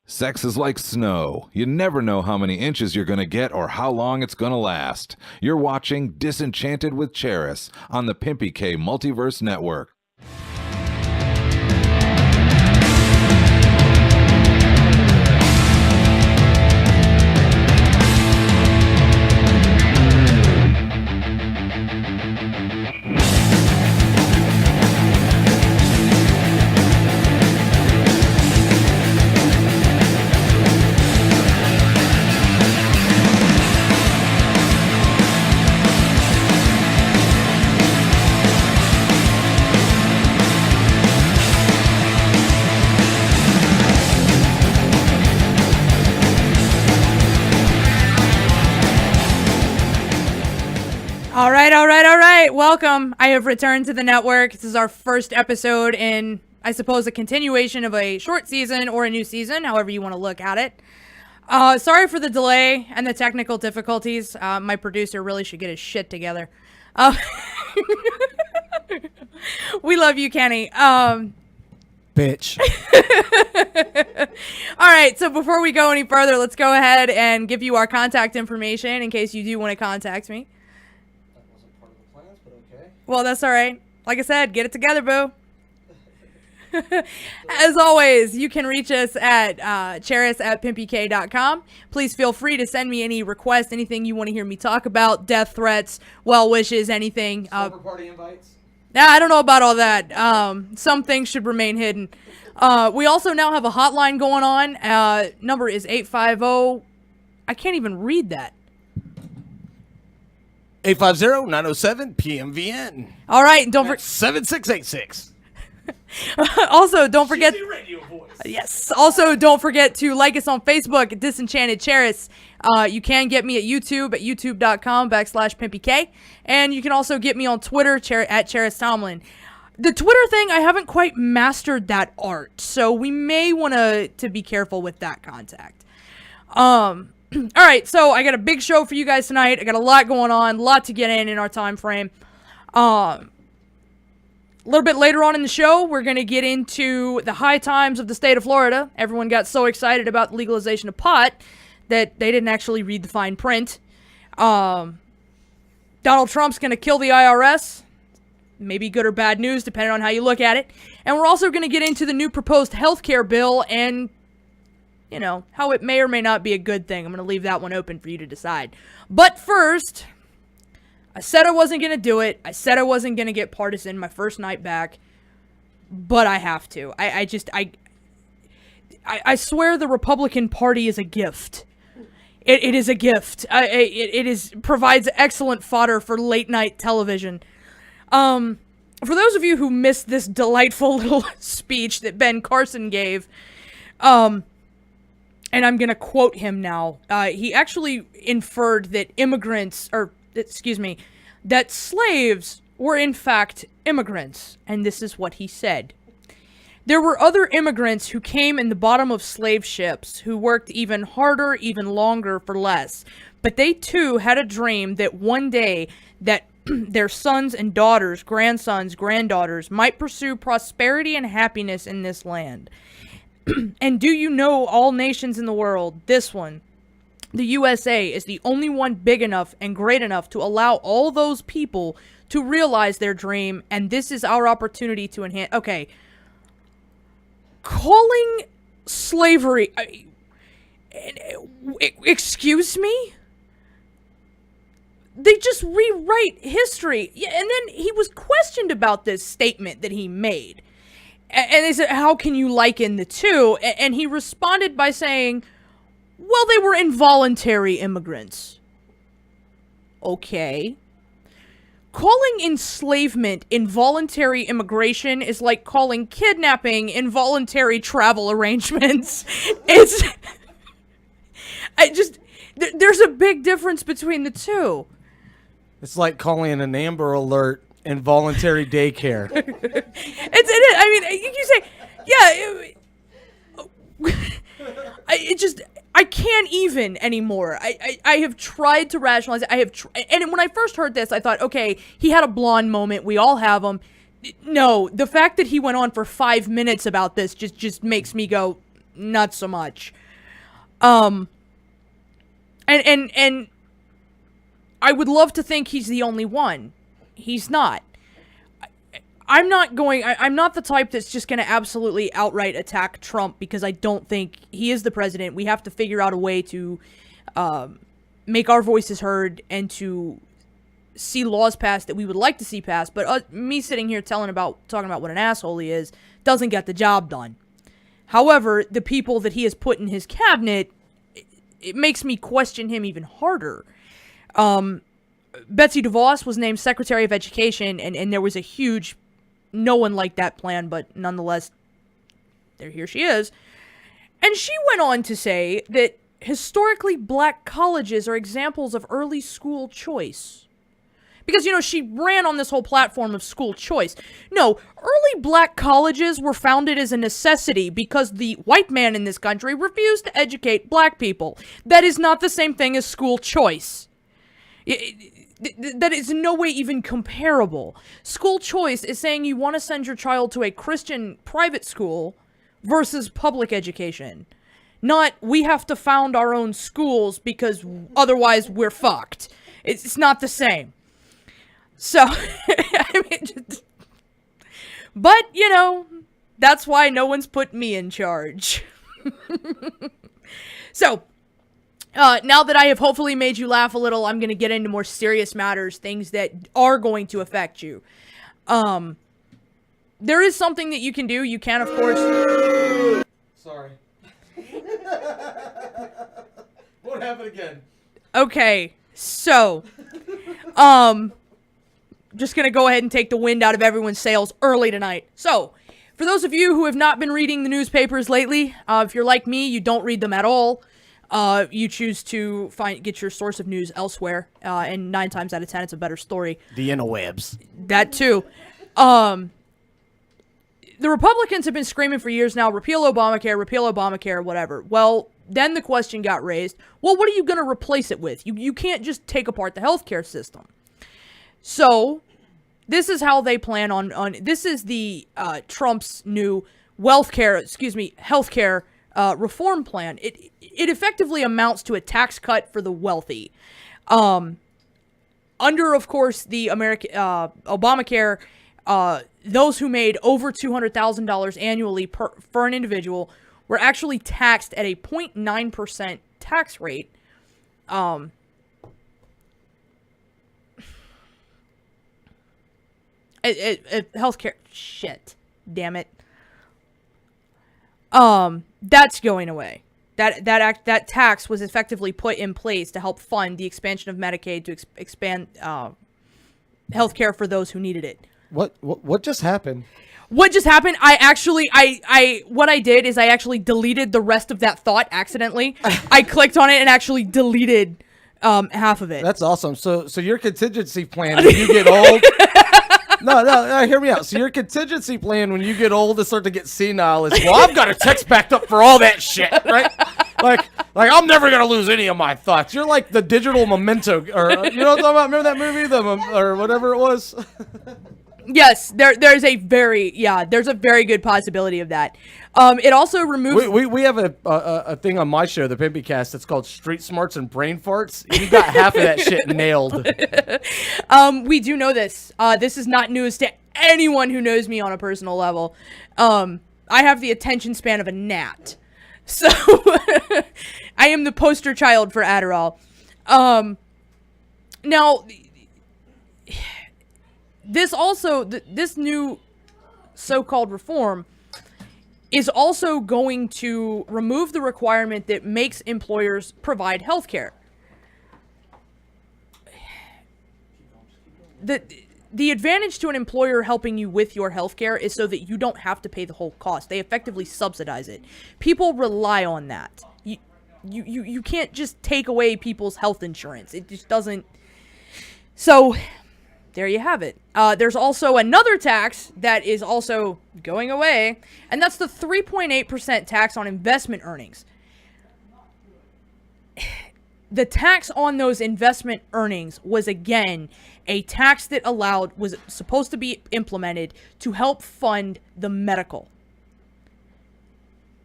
Sex is like snow. You never know how many inches you're going to get or how long it's going to last. You're watching Disenchanted with Charis on the Pimpy K Multiverse Network. All right. Welcome. I have returned to the network. This is our first episode in, I suppose, a continuation of a short season or a new season, however you want to look at it. Sorry for the delay and the technical difficulties. My producer really should get his shit together. We love you, Kenny. Bitch. All right, so before we go any further, let's go ahead and give you our contact information in case you do want to contact me. Well, that's all right. Like I said, get it together, boo. As always, you can reach us at charis@pimpyk.com. Please feel free to send me any requests, anything you want to hear me talk about, death threats, well wishes, anything. Slumber party invites? Nah, I don't know about all that. Some things should remain hidden. We also now have a hotline going on. Number is 850. I can't even read that. 850-907-PMVN. All right, don't forget 7686. Also, don't forget. Radio voice. Yes. Also, don't forget to like us on Facebook, Disenchanted Charis. You can get me at YouTube at youtube.com/PimpyK. And you can also get me on Twitter at Charis Tomlin. The Twitter thing, I haven't quite mastered that art, so we may want to be careful with that contact. All right, so I got a big show for you guys tonight. I got a lot going on, a lot to get in our time frame. A little bit later on in the show, we're going to get into the high times of the state of Florida. Everyone got so excited about the legalization of pot that they didn't actually read the fine print. Donald Trump's going to kill the IRS. Maybe good or bad news, depending on how you look at it. And we're also going to get into the new proposed healthcare bill and, you know, how it may or may not be a good thing. I'm going to leave that one open for you to decide. But first, I said I wasn't going to do it. I said I wasn't going to get partisan my first night back. But I have to. I swear the Republican Party is a gift. It is a gift. It provides excellent fodder for late night television. For those of you who missed this delightful little speech that Ben Carson gave, and I'm going to quote him now. He actually inferred that that slaves were in fact immigrants. And this is what he said. There were other immigrants who came in the bottom of slave ships who worked even harder, even longer for less. But they too had a dream that one day that their sons and daughters, grandsons, granddaughters might pursue prosperity and happiness in this land. And do you know, all nations in the world, this one, the USA, is the only one big enough and great enough to allow all those people to realize their dream, and this is our opportunity to enhance. Okay. Calling slavery... excuse me? They just rewrite history. Yeah, and then he was questioned about this statement that he made. And they said, how can you liken the two? And he responded by saying, well, they were involuntary immigrants. Okay. Calling enslavement involuntary immigration is like calling kidnapping involuntary travel arrangements. There's a big difference between the two. It's like calling an Amber Alert involuntary daycare. I can't even anymore. I have tried to rationalize it. And when I first heard this, I thought, okay, he had a blonde moment. We all have them. No, the fact that he went on for 5 minutes about this just makes me go, not so much. And I would love to think he's the only one. He's not. I'm not the type that's just going to absolutely outright attack Trump because I don't think he is the president. We have to figure out a way to make our voices heard and to see laws passed that we would like to see passed. But me sitting here talking about what an asshole he is doesn't get the job done. However, the people that he has put in his cabinet, it makes me question him even harder. Betsy DeVos was named Secretary of Education, and there was a huge, no one liked that plan, but nonetheless, here she is. And she went on to say that historically black colleges are examples of early school choice. Because, she ran on this whole platform of school choice. No, early black colleges were founded as a necessity because the white man in this country refused to educate black people. That is not the same thing as school choice. That is in no way even comparable. School choice is saying you want to send your child to a Christian private school versus public education. Not, we have to found our own schools because otherwise we're fucked. It's not the same. So, but, that's why no one's put me in charge. So, now that I have hopefully made you laugh a little, I'm going to get into more serious matters, things that are going to affect you. There is something that you can do. You can, of course... Sorry. Won't happen again. Okay, so... just gonna go ahead and take the wind out of everyone's sails early tonight. So, for those of you who have not been reading the newspapers lately, if you're like me, you don't read them at all. You choose to get your source of news elsewhere, and 9 times out of 10, it's a better story. The interwebs. That too. The Republicans have been screaming for years now, repeal Obamacare, whatever. Well, then the question got raised, well, what are you going to replace it with? You can't just take apart the healthcare system. So, this is how they plan on this is the Trump's new healthcare reform plan. It effectively amounts to a tax cut for the wealthy. Under, of course, the Obamacare, those who made over $200,000 annually for an individual were actually taxed at a 0.9% tax rate. Healthcare, shit, damn it. That's going away. That tax was effectively put in place to help fund the expansion of Medicaid to expand healthcare for those who needed it. What just happened? What just happened? What I did is I actually deleted the rest of that thought accidentally. I clicked on it and actually deleted half of it. That's awesome. So your contingency plan when you get old. No, hear me out. So your contingency plan when you get old and start to get senile is, well, I've got a text backed up for all that shit, right? Like I'm never gonna lose any of my thoughts. You're like the digital memento, or you know what I'm talking about? Remember that movie, or whatever it was? Yes, there's a very good possibility of that. It also removes. We have a thing on my show, the Pimpy Cast, that's called Street Smarts and Brain Farts. You got half of that shit nailed. We do know this. This is not news to anyone who knows me on a personal level. I have the attention span of a gnat, so I am the poster child for Adderall. Now. This new so-called reform is also going to remove the requirement that makes employers provide health care. The advantage to an employer helping you with your health care is so that you don't have to pay the whole cost. They effectively subsidize it. People rely on that. You can't just take away people's health insurance. It just doesn't. So... there you have it. There's also another tax that is also going away, and that's the 3.8% tax on investment earnings. The tax on those investment earnings was, again, a tax that was supposed to be implemented to help fund the medical.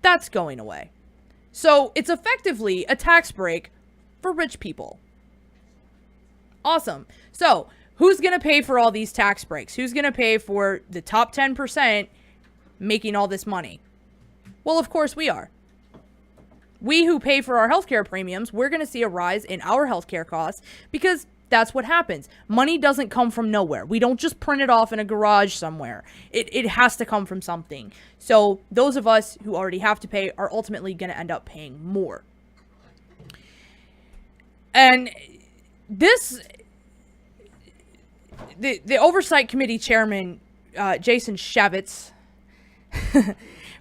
That's going away. So it's effectively a tax break for rich people. Awesome. So who's going to pay for all these tax breaks? Who's going to pay for the top 10% making all this money? Well, of course we are. We who pay for our healthcare premiums, we're going to see a rise in our healthcare costs because that's what happens. Money doesn't come from nowhere. We don't just print it off in a garage somewhere. It has to come from something. So those of us who already have to pay are ultimately going to end up paying more. And this, the Oversight Committee Chairman, Jason Shavitz,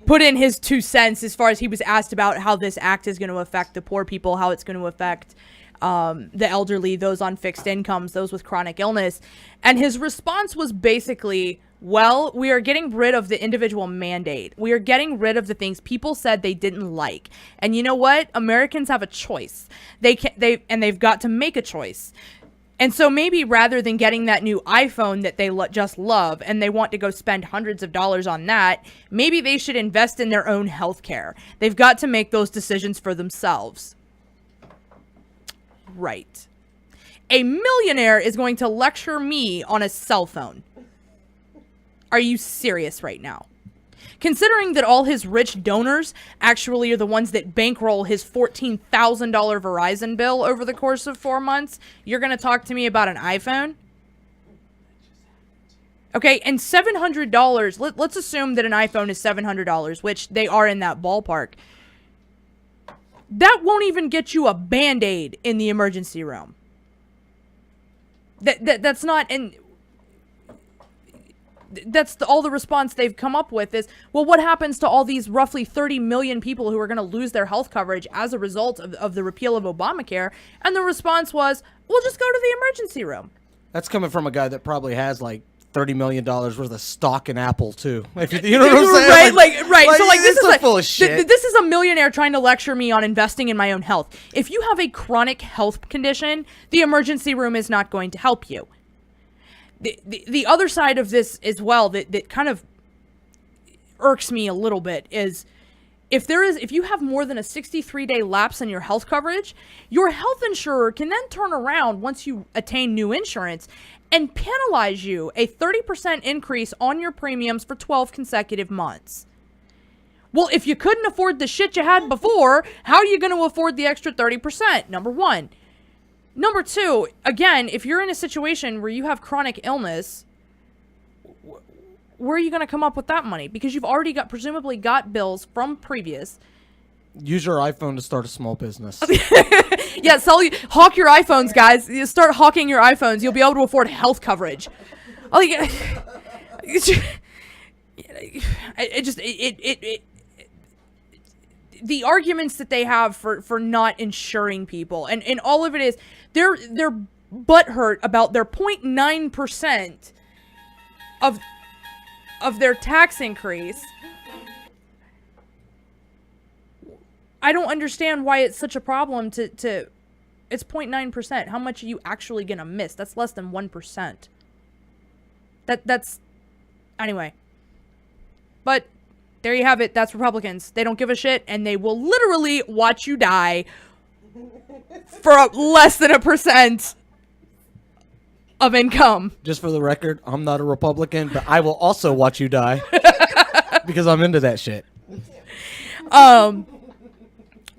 put in his 2 cents as far as he was asked about how this act is going to affect the poor people, how it's going to affect the elderly, those on fixed incomes, those with chronic illness. And his response was basically, well, we are getting rid of the individual mandate. We are getting rid of the things people said they didn't like. And you know what? Americans have a choice. They've got to make a choice. And so maybe rather than getting that new iPhone that they just love and they want to go spend hundreds of dollars on that, maybe they should invest in their own health care. They've got to make those decisions for themselves. Right. A millionaire is going to lecture me on a cell phone. Are you serious right now? Considering that all his rich donors actually are the ones that bankroll his $14,000 Verizon bill over the course of 4 months, you're going to talk to me about an iPhone? Okay, and $700, let's assume that an iPhone is $700, which they are in that ballpark. That won't even get you a Band-Aid in the emergency room. That's not, and that's all the response they've come up with is, well, what happens to all these roughly 30 million people who are going to lose their health coverage as a result of the repeal of Obamacare? And the response was, we'll just go to the emergency room. That's coming from a guy that probably has like $30 million worth of stock in Apple too. If you know what I'm saying? Right. So like this is full of shit. This is a millionaire trying to lecture me on investing in my own health. If you have a chronic health condition, the emergency room is not going to help you. The other side of this as well that kind of irks me a little bit is if you have more than a 63-day lapse in your health coverage, your health insurer can then turn around once you attain new insurance and penalize you a 30% increase on your premiums for 12 consecutive months. Well, if you couldn't afford the shit you had before, how are you going to afford the extra 30%? Number one. Number two, again, if you're in a situation where you have chronic illness, where are you going to come up with that money? Because you've already presumably got bills from previous. Use your iPhone to start a small business. Yeah, hawk your iPhones, guys. You start hawking your iPhones, you'll be able to afford health coverage. The arguments that they have for not insuring people, and all of it is they're butthurt about their 0.9% of their tax increase. I don't understand why it's such a problem to it's 0.9%. How much are you actually gonna miss? That's less than 1%. That's anyway. But there you have it. That's Republicans. They don't give a shit, and they will literally watch you die for less than 1% of income. Just for the record, I'm not a Republican, but I will also watch you die because I'm into that shit.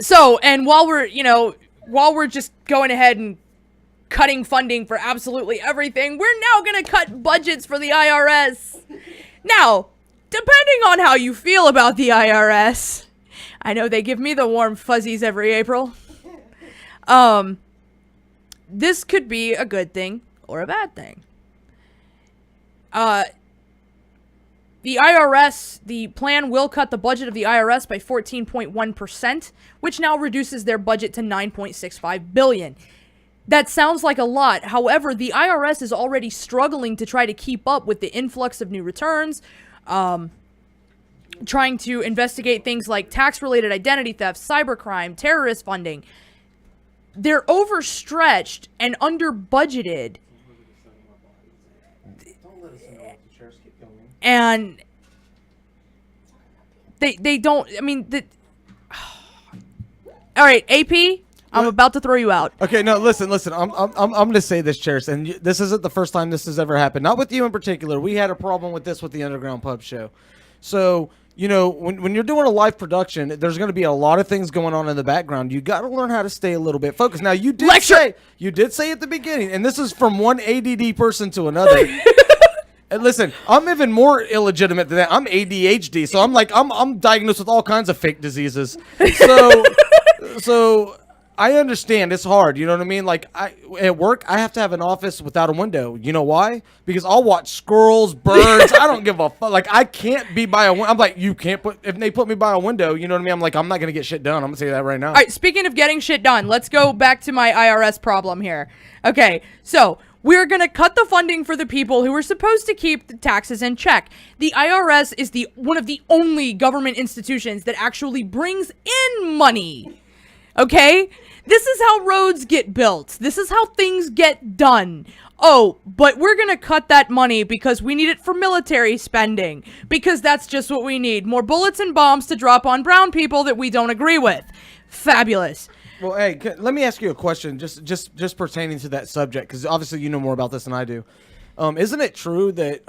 So, and while we're just going ahead and cutting funding for absolutely everything, we're now going to cut budgets for the IRS. Now, depending on how you feel about the IRS, I know they give me the warm fuzzies every April. This could be a good thing or a bad thing. The IRS, the plan will cut the budget of the IRS by 14.1%, which now reduces their budget to $9.65 billion. That sounds like a lot. However, the IRS is already struggling to try to keep up with the influx of new returns, trying to investigate things like tax-related identity theft, cybercrime, terrorist funding. They're overstretched and under-budgeted. And They don't. I mean, all right, AP. I'm about to throw you out. Okay, no, listen. I'm going to say this, Charis, and this isn't the first time this has ever happened. Not with you in particular. We had a problem with this with the Underground Pub Show. So, when you're doing a live production, there's going to be a lot of things going on in the background. You got to learn how to stay a little bit focused. Now, you did say at the beginning, and this is from one ADD person to another. And listen, I'm even more illegitimate than that. I'm ADHD, so I'm diagnosed with all kinds of fake diseases. So I understand it's hard. You know what I mean? Like at work, I have to have an office without a window. You know why? Because I'll watch squirrels, birds. I don't give a fuck. Like I can't be by a window. I'm like, you can't if they put me by a window, you know what I mean? I'm like, I'm not going to get shit done. I'm going to say that right now. All right, speaking of getting shit done, let's go back to my IRS problem here. Okay, so we're going to cut the funding for the people who are supposed to keep the taxes in check. The IRS is one of the only government institutions that actually brings in money. Okay? This is how roads get built. This is how things get done. Oh, but we're going to cut that money because we need it for military spending. Because that's just what we need. More bullets and bombs to drop on brown people that we don't agree with. Fabulous. Well, hey, let me ask you a question just pertaining to that subject, because obviously you know more about this than I do. Isn't it true that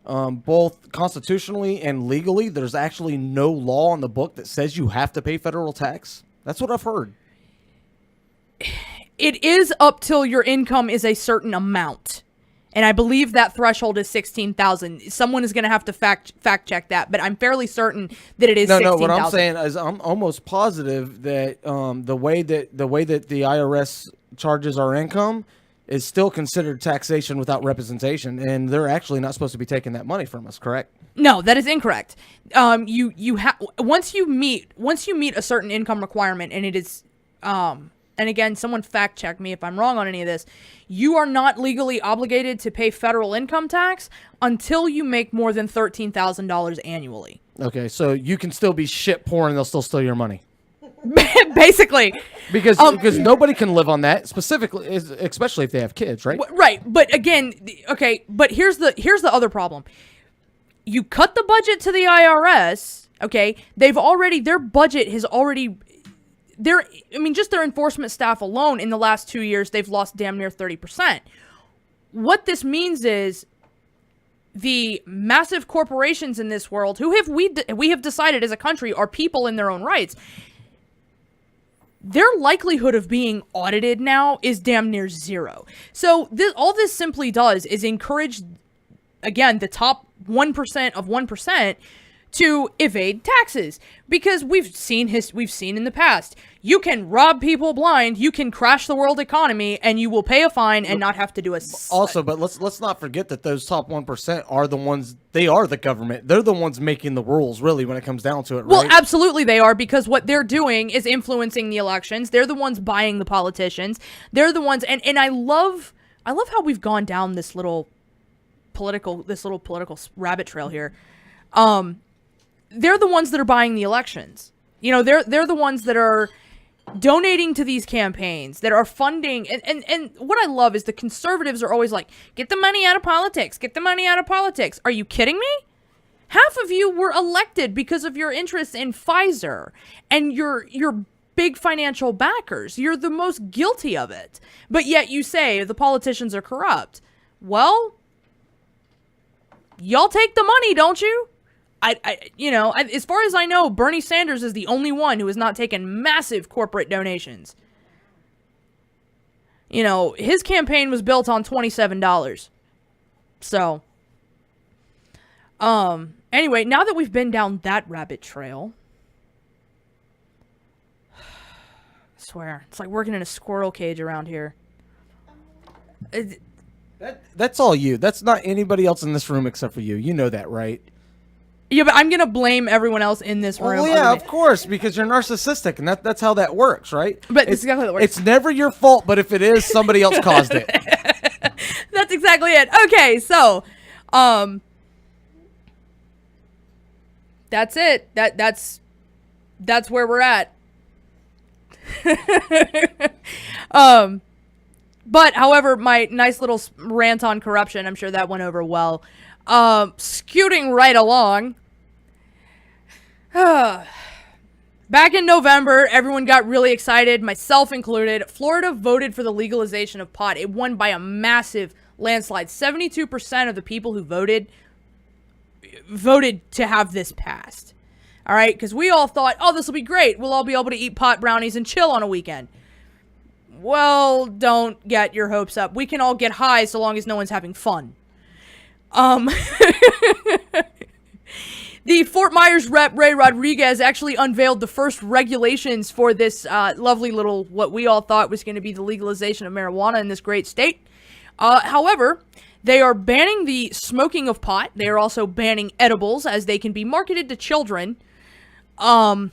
both constitutionally and legally there's actually no law on the book that says you have to pay federal tax? That's what I've heard. It is up till your income is a certain amount. And I believe that threshold is $16,000. Someone is going to have to fact check that, but I'm fairly certain that it is $16,000. No, what I'm saying is I'm almost positive that the way that the IRS charges our income is still considered taxation without representation, and they're actually not supposed to be taking that money from us, correct? No, that is incorrect. Once you meet a certain income requirement, and it is and again, someone fact check me if I'm wrong on any of this, you are not legally obligated to pay federal income tax until you make more than $13,000 annually. Okay, so you can still be shit poor and they'll still steal your money. Basically. Because nobody can live on that, specifically, especially if they have kids, right? Right, but again, okay, but here's the other problem. You cut the budget to the IRS, okay? Their budget has already... just their enforcement staff alone in the last 2 years, they've lost damn near 30%. What this means is the massive corporations in this world, who we have decided as a country are people in their own rights, their likelihood of being audited now is damn near zero. So all this simply does is encourage, again, the top 1% of 1% to evade taxes, because we've seen in the past, you can rob people blind, you can crash the world economy, and you will pay a fine and not have to do a... Also, but let's not forget that those top 1% are the ones, they are the government. They're the ones making the rules, really, when it comes down to it, right? Well, absolutely they are, because what they're doing is influencing the elections. They're the ones buying the politicians. They're the ones, and I love how we've gone down this little political rabbit trail here. They're the ones that are buying the elections. They're the ones that are donating to these campaigns, that are funding. And what I love is the conservatives are always like, get the money out of politics. Get the money out of politics. Are you kidding me? Half of you were elected because of your interest in Pfizer and your big financial backers. You're the most guilty of it. But yet you say the politicians are corrupt. Well, y'all take the money, don't you? As far as I know, Bernie Sanders is the only one who has not taken massive corporate donations. His campaign was built on $27. So, anyway, now that we've been down that rabbit trail, I swear, it's like working in a squirrel cage around here. That's all you. That's not anybody else in this room except for you. You know that, right? Yeah, but I'm going to blame everyone else in this room. Well, yeah, of course, because you're narcissistic, and that's how that works, right? But it's exactly how it works. It's never your fault, but if it is, somebody else caused it. That's exactly it. Okay, so, that's it. That's where we're at. But, however, my nice little rant on corruption, I'm sure that went over well. Scooting right along. Back in November, everyone got really excited, myself included. Florida voted for the legalization of pot. It won by a massive landslide. 72% of the people who voted to have this passed. All right, because we all thought, oh, this will be great. We'll all be able to eat pot brownies and chill on a weekend. Well, don't get your hopes up. We can all get high so long as no one's having fun. The Fort Myers rep, Ray Rodriguez, actually unveiled the first regulations for this lovely little, what we all thought was going to be the legalization of marijuana in this great state. However, they are banning the smoking of pot. They are also banning edibles, as they can be marketed to children. And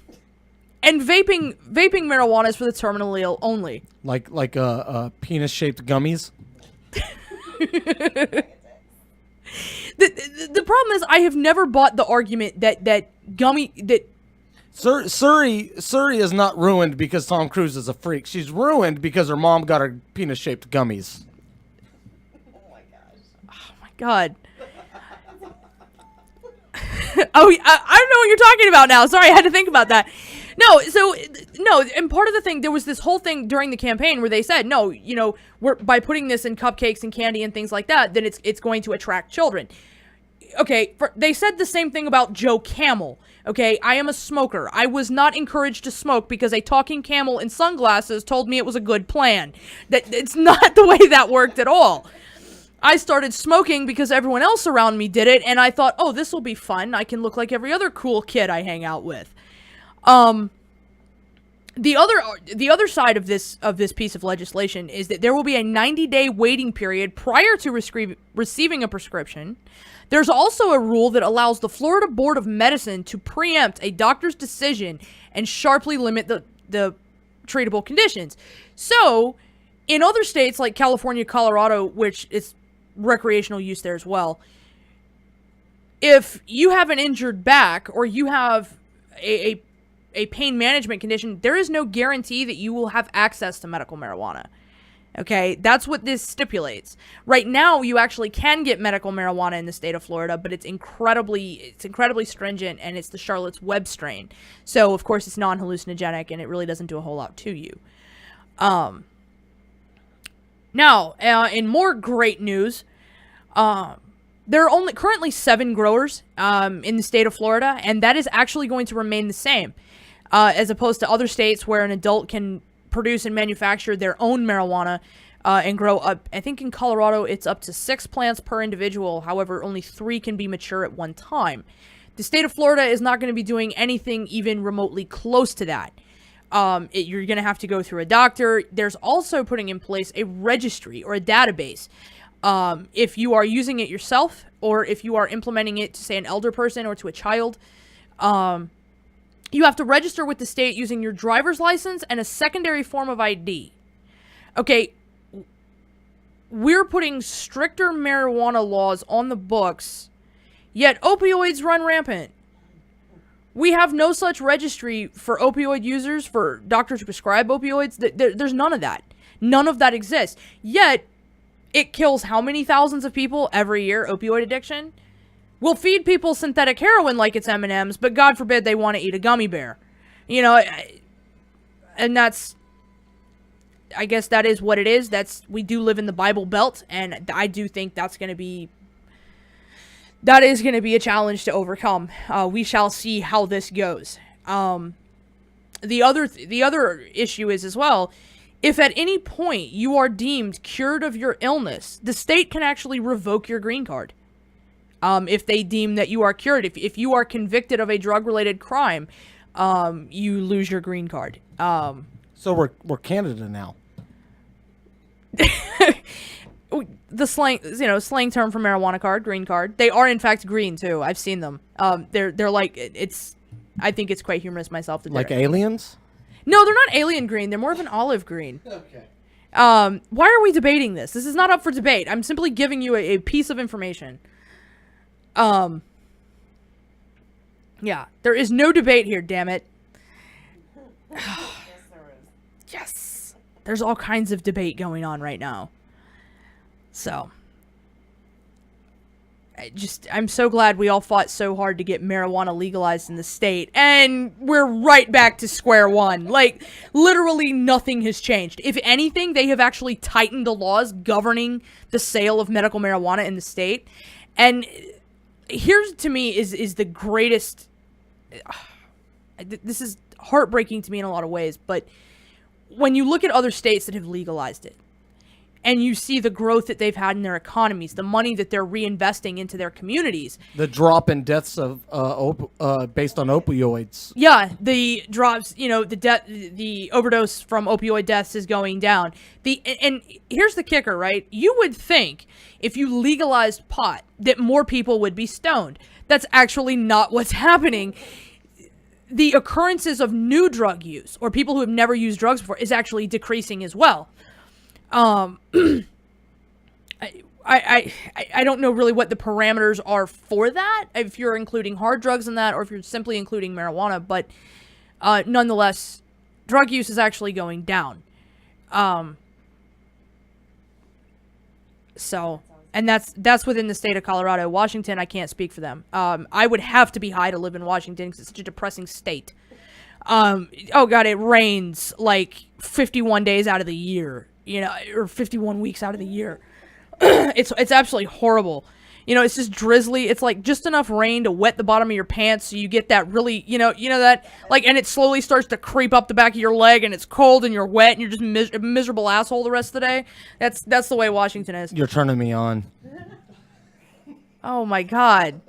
vaping marijuana is for the terminally ill only. Like penis-shaped gummies? The problem is, I have never bought the argument that Surrey is not ruined because Tom Cruise is a freak. She's ruined because her mom got her penis-shaped gummies. Oh my god. Oh, I don't know what you're talking about now. Sorry, I had to think about that. No, and part of the thing, there was this whole thing during the campaign where they said, no, by putting this in cupcakes and candy and things like that, then it's going to attract children. Okay, they said the same thing about Joe Camel. Okay, I am a smoker. I was not encouraged to smoke because a talking camel in sunglasses told me it was a good plan. That it's not the way that worked at all. I started smoking because everyone else around me did it, and I thought, oh, this will be fun. I can look like every other cool kid I hang out with. The other side of this piece of legislation is that there will be a 90-day waiting period prior to receiving a prescription. There's also a rule that allows the Florida Board of Medicine to preempt a doctor's decision and sharply limit the treatable conditions. So, in other states like California, Colorado, which is recreational use there as well, if you have an injured back or you have a pain management condition, there is no guarantee that you will have access to medical marijuana. Okay, that's what this stipulates. Right now, you actually can get medical marijuana in the state of Florida, but it's incredibly stringent, and it's the Charlotte's Web strain. So, of course, it's non-hallucinogenic, and it really doesn't do a whole lot to you. Now, in more great news, there are currently 7 growers in the state of Florida, and that is actually going to remain the same, as opposed to other states where an adult can produce and manufacture their own marijuana and grow up. I think in Colorado it's up to 6 plants per individual. However, only 3 can be mature at one time. The state of Florida is not going to be doing anything even remotely close to that. You're going to have to go through a doctor. There's also putting in place a registry or a database. If you are using it yourself, or if you are implementing it to, say, an elder person or to a child, you have to register with the state using your driver's license and a secondary form of ID. Okay, we're putting stricter marijuana laws on the books, yet opioids run rampant. We have no such registry for opioid users, for doctors who prescribe opioids. There's none of that. None of that exists. Yet, it kills how many thousands of people every year, opioid addiction? We'll feed people synthetic heroin like it's M&Ms, but God forbid they want to eat a gummy bear. And that's, I guess that is what it is. We do live in the Bible Belt, and I do think that is going to be a challenge to overcome. We shall see how this goes. The other issue is as well, if at any point you are deemed cured of your illness, the state can actually revoke your green card. If they deem that you are cured. If you are convicted of a drug-related crime, you lose your green card. So we're Canada now. The slang term for marijuana card, green card. They are in fact green too. I've seen them. They're like, I think it's quite humorous myself. Like aliens? No, they're not alien green. They're more of an olive green. Okay. Why are we debating this? This is not up for debate. I'm simply giving you a piece of information. Yeah, there is no debate here, damn it. Yes, there is. Yes. There's all kinds of debate going on right now. So. I'm so glad we all fought so hard to get marijuana legalized in the state, and we're right back to square one. Like, literally nothing has changed. If anything, they have actually tightened the laws governing the sale of medical marijuana in the state. And here's, to me, is the greatest... This is heartbreaking to me in a lot of ways, but when you look at other states that have legalized it, and you see the growth that they've had in their economies, the money that they're reinvesting into their communities. The drop in deaths of based on opioids. Yeah, the drops, the overdose from opioid deaths is going down. And here's the kicker, right? You would think if you legalized pot that more people would be stoned. That's actually not what's happening. The occurrences of new drug use, or people who have never used drugs before, is actually decreasing as well. I don't know really what the parameters are for that, if you're including hard drugs in that, or if you're simply including marijuana, but nonetheless, drug use is actually going down. And that's within the state of Colorado. Washington, I can't speak for them. I would have to be high to live in Washington because it's such a depressing state. Oh God, it rains like 51 days out of the year. Or 51 weeks out of the year. It's absolutely horrible. It's just drizzly. It's like just enough rain to wet the bottom of your pants, so you get that really, that, like, and it slowly starts to creep up the back of your leg, and it's cold, and you're wet, and you're just a miserable asshole the rest of the day. That's the way Washington is. You're turning me on. Oh my God.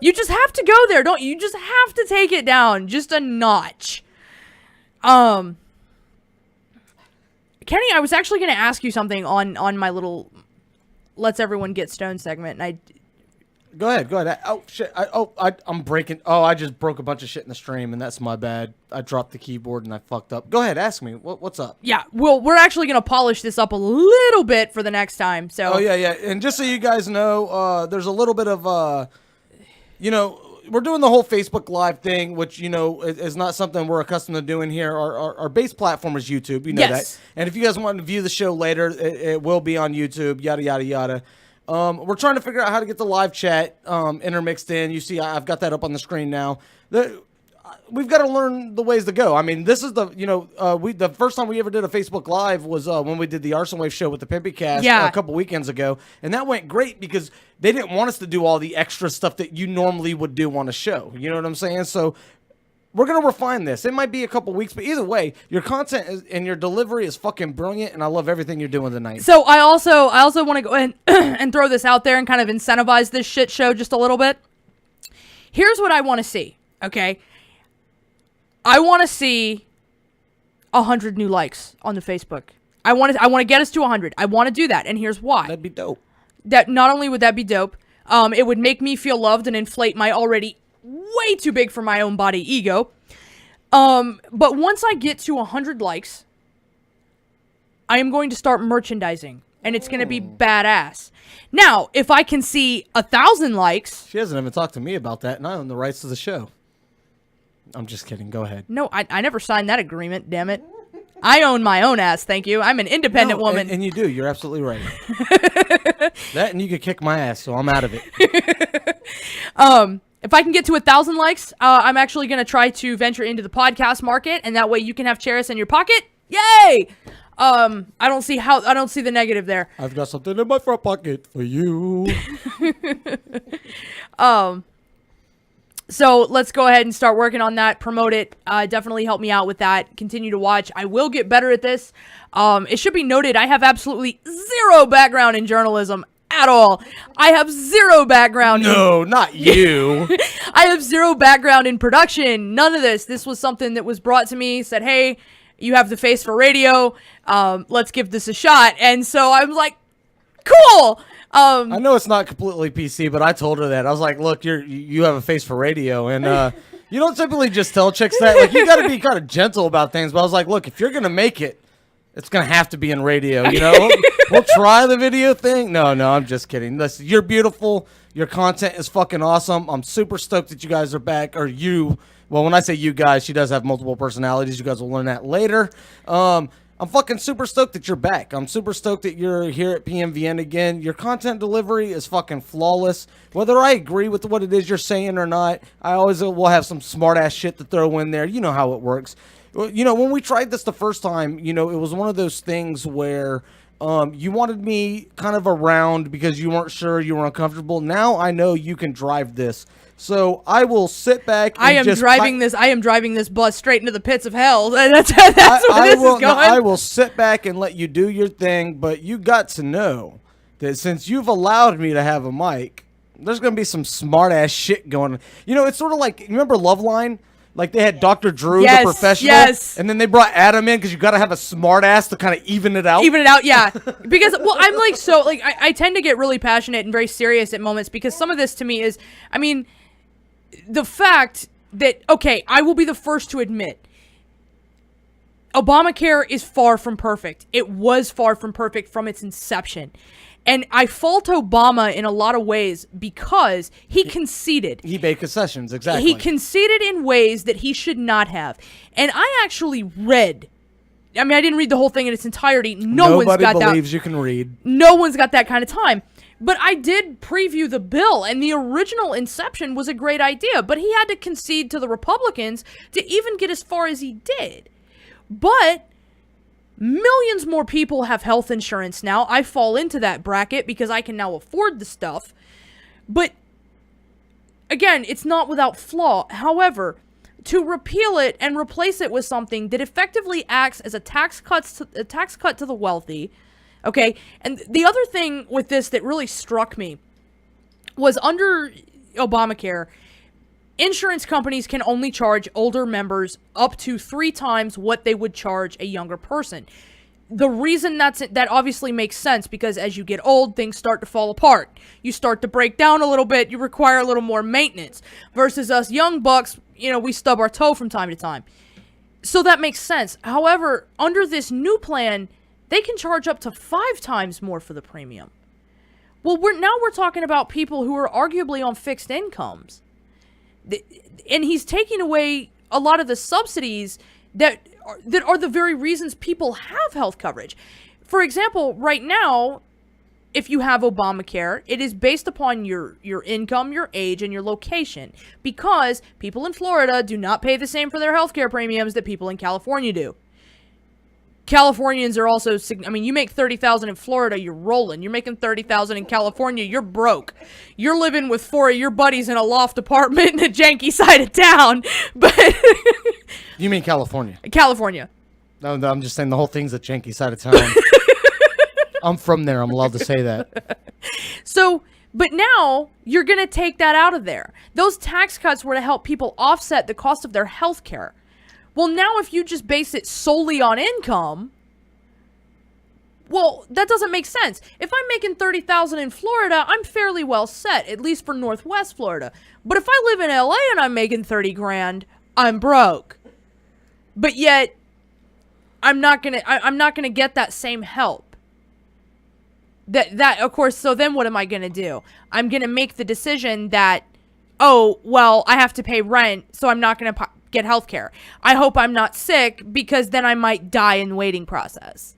You just have to go there, don't you? You just have to take it down just a notch. Kenny, I was actually going to ask you something on my little Let's Everyone Get Stoned segment, and Go ahead. Oh, shit. I'm breaking... Oh, I just broke a bunch of shit in the stream, and that's my bad. I dropped the keyboard, and I fucked up. Go ahead, ask me. What's up? Yeah, well, we're actually going to polish this up a little bit for the next time, so... Oh, yeah. And just so you guys know, there's a little bit of, we're doing the whole Facebook Live thing, which, is not something we're accustomed to doing here. Our base platform is YouTube. You know yes. that. And if you guys want to view the show later, it will be on YouTube, yada, yada, yada. We're trying to figure out how to get the live chat intermixed in. You see, I've got that up on the screen now. We've got to learn the ways to go. I mean, this is the first time we ever did a Facebook Live was when we did the Arson Wave show with the Pimpy Cast a couple weekends ago. And that went great because they didn't want us to do all the extra stuff that you normally would do on a show. You know what I'm saying? So we're going to refine this. It might be a couple weeks, but either way, your content and your delivery is fucking brilliant, and I love everything you're doing tonight. So I also want to go ahead and throw this out there and kind of incentivize this shit show just a little bit. Here's what I want to see, okay? I want to see 100 new likes on the Facebook. I want to get us to 100. I want to do that, and here's why. That'd be dope. That not only would that be dope, it would make me feel loved and inflate my already way too big for my own body ego. But once I get to 100 likes, I am going to start merchandising, and it's going to be badass. Now, if I can see 1,000 likes... She hasn't even talked to me about that, and I own the rights to the show. I'm just kidding. Go ahead. No, I never signed that agreement, damn it. I own my own ass, thank you. I'm an independent woman. And you do. You're absolutely right. That and you could kick my ass, so I'm out of it. If I can get to 1,000 likes, I'm actually going to try to venture into the podcast market, and that way you can have Charis in your pocket. Yay! I don't see the negative there. I've got something in my front pocket for you. So let's go ahead and start working on that. Promote it. Definitely help me out with that. Continue to watch. I will get better at this. It should be noted, I have absolutely zero background in journalism at all. I have zero background. No, not you. I have zero background in production. None of this. This was something that was brought to me, said, hey, you have the face for radio. Let's give this a shot. And so I was like, cool. I know it's not completely PC, but I told her that. I was like, look, you have a face for radio. And you don't typically just tell chicks that. Like, you got to be kind of gentle about things. But I was like, look, if you're going to make it, it's going to have to be in radio, you know? We'll try the video thing. No, I'm just kidding. Listen, you're beautiful. Your content is fucking awesome. I'm super stoked that you guys are back. Or you. Well, when I say you guys, she does have multiple personalities. You guys will learn that later. I'm I'm fucking super stoked that you're back. I'm super stoked that you're here at PMVN again. Your content delivery is fucking flawless. Whether I agree with what it is you're saying or not, I always will have some smart ass shit to throw in there. You know how it works. You know, when we tried this the first time, you know, it was one of those things where you wanted me kind of around because you weren't sure, you were uncomfortable. Now I know you can drive this. So I will sit back and I am driving this bus straight into the pits of hell. That's where this is going. I will sit back and let you do your thing, but you got to know that since you've allowed me to have a mic, there's going to be some smart ass shit going on. You know, it's sort of like, you remember Loveline? Like they had Dr. Drew, the professional, and then they brought Adam in because you got to have a smart ass to kind of even it out. Yeah. Because, well, I'm like, so, like, I tend to get really passionate and very serious at moments because some of this to me is, I mean, the fact that, okay, I will be the first to admit, Obamacare is far from perfect. It was far from perfect from its inception. And I fault Obama in a lot of ways because he conceded. He made concessions, exactly. He conceded in ways that he should not have. And I actually read, I mean, I didn't read the whole thing in its entirety. Nobody believes you can read. No one's got that kind of time. But I did preview the bill, and the original inception was a great idea, but he had to concede to the Republicans to even get as far as he did. But millions more people have health insurance now. I fall into that bracket because I can now afford the stuff. But again, it's not without flaw. However, to repeal it and replace it with something that effectively acts as a tax cut to the wealthy. Okay, and the other thing with this that really struck me was under Obamacare, insurance companies can only charge older members up to 3 times what they would charge a younger person. The reason that obviously makes sense because as you get old, things start to fall apart. You start to break down a little bit. You require a little more maintenance. Versus us young bucks, you know, we stub our toe from time to time. So that makes sense. However, under this new plan, they can charge up to 5 times more for the premium. Well, we're talking about people who are arguably on fixed incomes. And he's taking away a lot of the subsidies that are the very reasons people have health coverage. For example, right now, if you have Obamacare, it is based upon your income, your age, and your location. Because people in Florida do not pay the same for their healthcare premiums that people in California do. Californians are also, I mean, you make $30,000 in Florida, you're rolling. You're making $30,000 in California, you're broke. You're living with 4 of your buddies in a loft apartment in a janky side of town. But you mean California? California. No, I'm just saying the whole thing's a janky side of town. I'm from there. I'm allowed to say that. So, but now you're going to take that out of there. Those tax cuts were to help people offset the cost of their health care. Well, now if you just base it solely on income, well, that doesn't make sense. If I'm making $30,000 in Florida, I'm fairly well set, at least for Northwest Florida. But if I live in LA and I'm making 30 grand, I'm broke. But yet, I'm not gonna get that same help. That of course. So then, what am I gonna do? I'm gonna make the decision that, oh well, I have to pay rent, so I'm not gonna get health care. I hope I'm not sick because then I might die in the waiting process.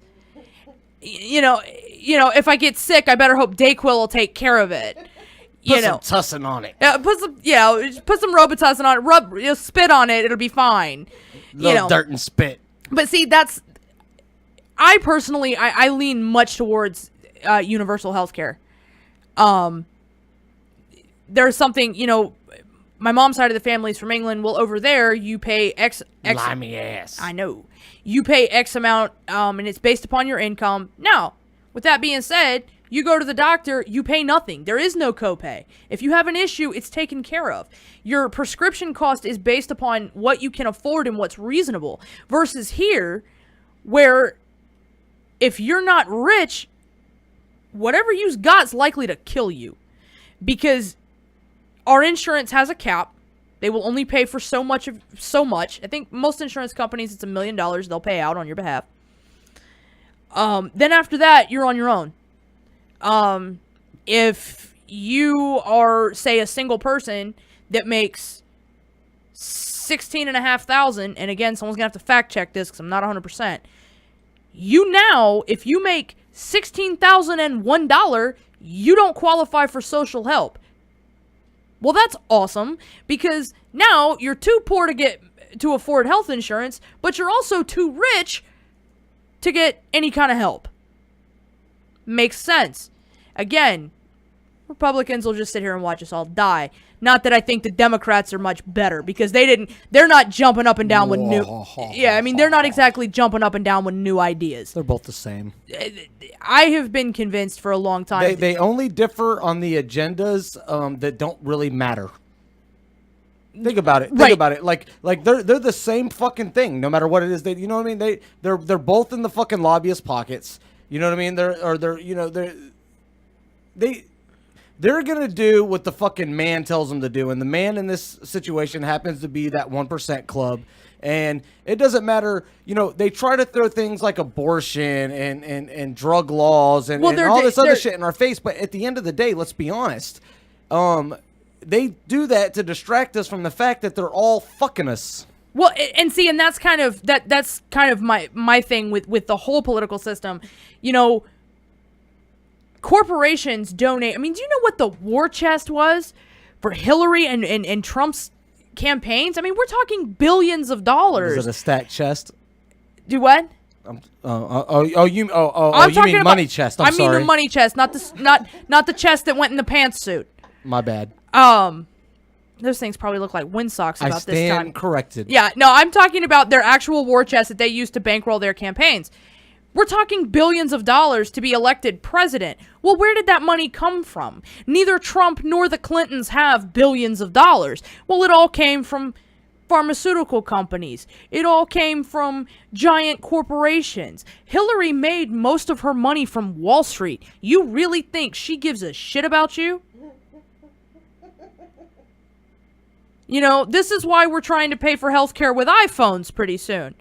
You know, if I get sick, I better hope Dayquil will take care of it. Put some tussin on it. Put some Robitussin on it. Spit on it. It'll be fine. Little dirt and spit. But see, I personally lean much towards universal health care. There's something, my mom's side of the family is from England. Well, over there, you pay X. Limey ass. I know. You pay X amount, and it's based upon your income. Now, with that being said, you go to the doctor, you pay nothing. There is no copay. If you have an issue, it's taken care of. Your prescription cost is based upon what you can afford and what's reasonable. Versus here, where if you're not rich, whatever you've got is likely to kill you. Because our insurance has a cap. They will only pay for so much. I think most insurance companies, it's $1 million they'll pay out on your behalf. Then after that, you're on your own. If you are, say, a single person that makes $16,500, and again, someone's gonna have to fact check this because I'm not 100%. You now, if you make $16,001, you don't qualify for social help. Well, that's awesome, because now you're too poor to afford health insurance, but you're also too rich to get any kind of help. Makes sense. Again, Republicans will just sit here and watch us all die. Not that I think the Democrats are much better, because they're not jumping up and down with they're not exactly jumping up and down with new ideas. They're both the same. I have been convinced for a long time. They only differ on the agendas that don't really matter. Think about it. Think about it. Like they're the same fucking thing, no matter what it is. You know what I mean? They're both in the fucking lobbyist pockets. You know what I mean? They're gonna do what the fucking man tells them to do, and the man in this situation happens to be that 1% club. And it doesn't matter, they try to throw things like abortion and drug laws and all this other shit in our face, but at the end of the day, let's be honest, they do that to distract us from the fact that they're all fucking us. Well, and see, and that's kind of my thing with the whole political system. Corporations donate. I mean, do you know what the war chest was for Hillary and Trump's campaigns? I mean, we're talking billions of dollars. Is it a stacked chest? Do what? You mean money chest? I'm sorry. I mean the money chest, not the chest that went in the pantsuit. My bad. Those things probably look like windsocks about this time. I stand corrected. Yeah, no, I'm talking about their actual war chest that they used to bankroll their campaigns. We're talking billions of dollars to be elected president. Well, where did that money come from? Neither Trump nor the Clintons have billions of dollars. Well, it all came from pharmaceutical companies. It all came from giant corporations. Hillary made most of her money from Wall Street. You really think she gives a shit about you? This is why we're trying to pay for healthcare with iPhones pretty soon.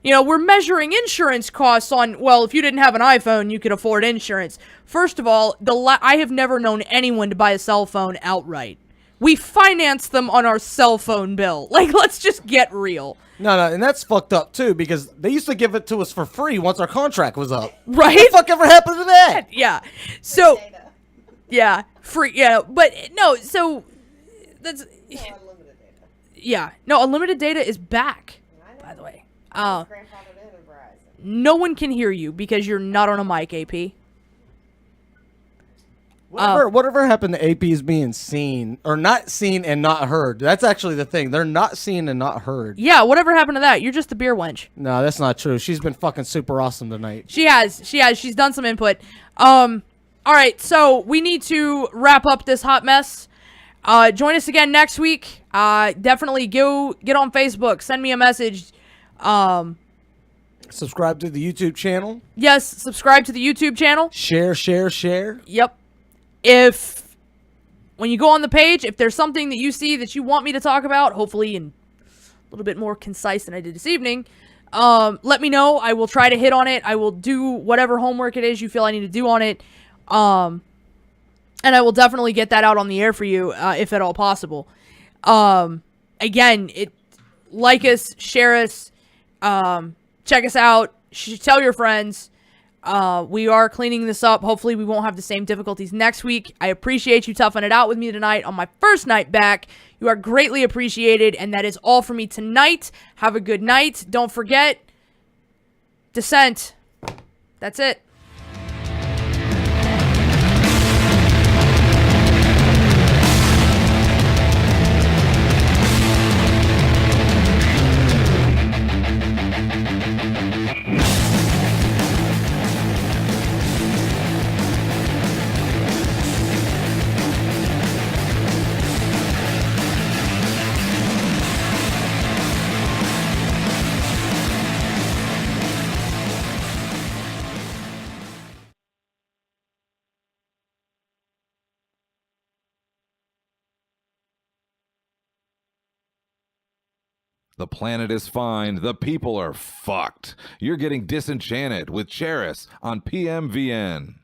We're measuring insurance costs on, well, if you didn't have an iPhone, you could afford insurance. First of all, I have never known anyone to buy a cell phone outright. We finance them on our cell phone bill. Like, let's just get real. No, and that's fucked up, too, because they used to give it to us for free once our contract was up. Right? What the fuck ever happened to that? Yeah. So, yeah, free, but no, so, that's, yeah. No, unlimited data is back, by the way. No one can hear you because you're not on a mic, AP. Whatever happened to APs being seen, or not seen and not heard? That's actually the thing. They're not seen and not heard. Yeah, whatever happened to that? You're just the beer wench. No, that's not true. She's been fucking super awesome tonight. She has. She's done some input. All right, so we need to wrap up this hot mess. Join us again next week. Definitely go get on Facebook. Send me a message. Subscribe to the YouTube channel. Yes, subscribe to the YouTube channel. Share. Yep. When you go on the page, if there's something that you see that you want me to talk about, hopefully in a little bit more concise than I did this evening, let me know. I will try to hit on it. I will do whatever homework it is you feel I need to do on it. And I will definitely get that out on the air for you, if at all possible. Again, like us, share us, check us out, tell your friends. We are cleaning this up. Hopefully we won't have the same difficulties next week. I appreciate you toughing it out with me tonight on my first night back. You are greatly appreciated, and that is all for me tonight. Have a good night. Don't forget, dissent. That's it. The planet is fine. The people are fucked. You're getting disenchanted with Charis on PMVN.